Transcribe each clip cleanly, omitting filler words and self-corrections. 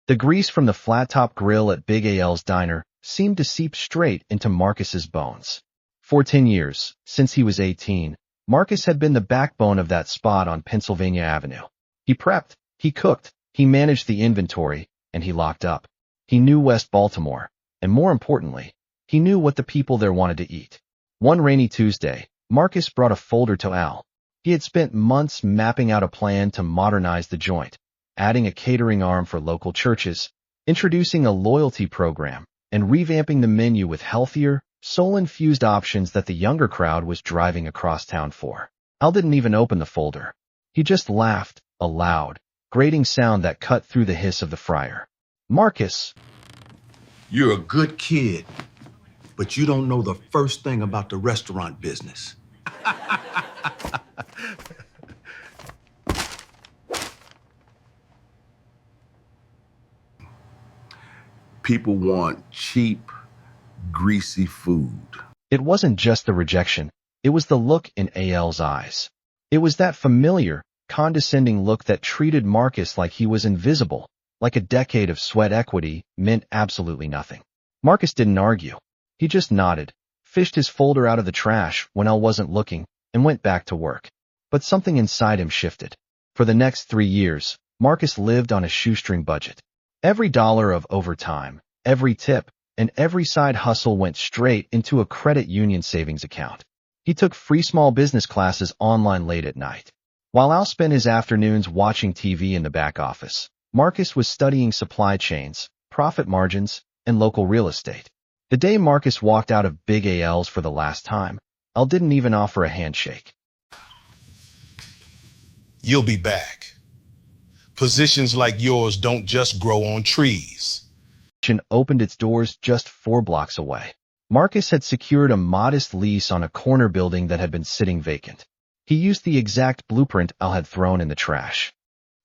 The grease from the flat-top grill at Big Al's diner seemed to seep straight into Marcus's bones. For 10 years, since he was 18, Marcus had been the backbone of that spot on Pennsylvania Avenue. He prepped, he cooked, he managed the inventory, and he locked up. He knew West Baltimore, and more importantly, he knew what the people there wanted to eat. One rainy Tuesday, Marcus brought a folder to Al. He had spent months mapping out a plan to modernize the joint, adding a catering arm for local churches, introducing a loyalty program, and revamping the menu with healthier, soul-infused options that the younger crowd was driving across town for. Al didn't even open the folder. He just laughed, a loud, grating sound that cut through the hiss of the fryer. Marcus, you're a good kid, but you don't know the first thing about the restaurant business. People want cheap, greasy food. It wasn't just the rejection, it was the look in Al's eyes. It was that familiar, condescending look that treated Marcus like he was invisible, like a decade of sweat equity meant absolutely nothing. Marcus didn't argue. He just nodded, fished his folder out of the trash when Al wasn't looking, and went back to work. But something inside him shifted. For the next 3 years, Marcus lived on a shoestring budget. Every dollar of overtime, every tip, and every side hustle went straight into a credit union savings account. He took free small business classes online late at night. While Al spent his afternoons watching TV in the back office, Marcus was studying supply chains, profit margins, and local real estate. The day Marcus walked out of Big Al's for the last time, Al didn't even offer a handshake. You'll be back. Positions like yours don't just grow on trees. Kitchen opened its doors just 4 blocks away. Marcus had secured a modest lease on a corner building that had been sitting vacant. He used the exact blueprint Al had thrown in the trash.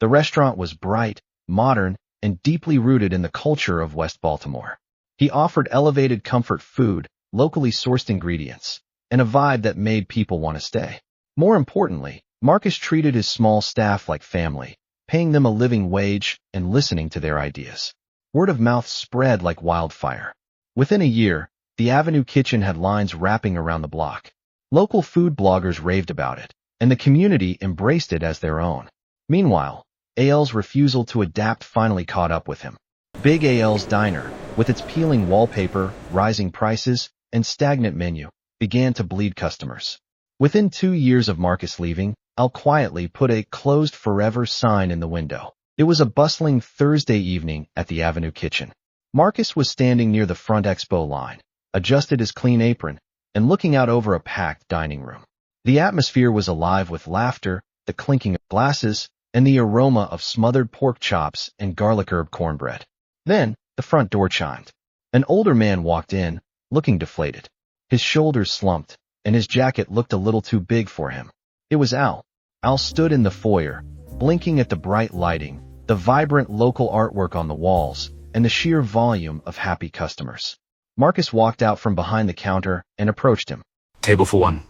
The restaurant was bright, modern, and deeply rooted in the culture of West Baltimore. He offered elevated comfort food, locally sourced ingredients, and a vibe that made people want to stay. More importantly, Marcus treated his small staff like family, paying them a living wage and listening to their ideas. Word of mouth spread like wildfire. Within a year, the Avenue Kitchen had lines wrapping around the block. Local food bloggers raved about it, and the community embraced it as their own. Meanwhile, Al's refusal to adapt finally caught up with him. Big Al's diner, with its peeling wallpaper, rising prices, and stagnant menu, began to bleed customers. Within 2 years of Marcus leaving, Al quietly put a "Closed Forever" sign in the window. It was a bustling Thursday evening at the Avenue Kitchen. Marcus was standing near the front expo line, adjusted his clean apron, and looking out over a packed dining room. The atmosphere was alive with laughter, the clinking of glasses, and the aroma of smothered pork chops and garlic herb cornbread. Then, the front door chimed. An older man walked in, looking deflated. His shoulders slumped, and his jacket looked a little too big for him. It was Al. Al stood in the foyer, blinking at the bright lighting, the vibrant local artwork on the walls, and the sheer volume of happy customers. Marcus walked out from behind the counter and approached him. "Table for one."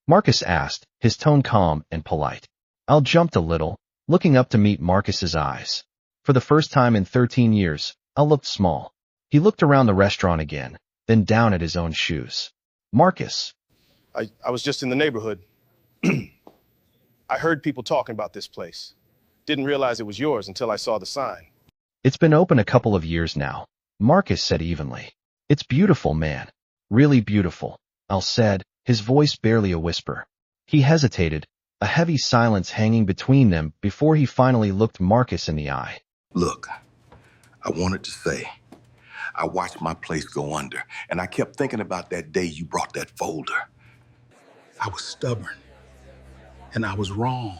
Marcus asked, his tone calm and polite. Al jumped a little, looking up to meet Marcus's eyes. For the first time in 13 years, Al looked small. He looked around the restaurant again, then down at his own shoes. Marcus. I was just in the neighborhood. I heard people talking about this place. Didn't realize it was yours until I saw the sign. It's been open a couple of years now, Marcus said evenly. It's beautiful, man. Really beautiful, Al said, his voice barely a whisper. He hesitated, a heavy silence hanging between them before he finally looked Marcus in the eye. Look, I wanted to say, I watched my place go under, and I kept thinking about that day you brought that folder. I was stubborn, and I was wrong.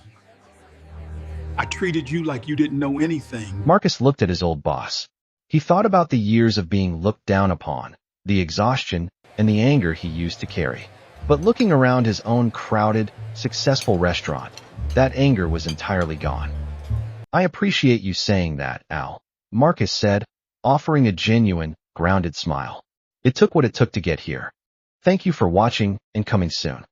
I treated you like you didn't know anything. Marcus looked at his old boss. He thought about the years of being looked down upon, the exhaustion, and the anger he used to carry. But looking around his own crowded, successful restaurant, that anger was entirely gone. I appreciate you saying that, Al, Marcus said, offering a genuine, grounded smile. It took what it took to get here. Thank you for watching, and coming soon.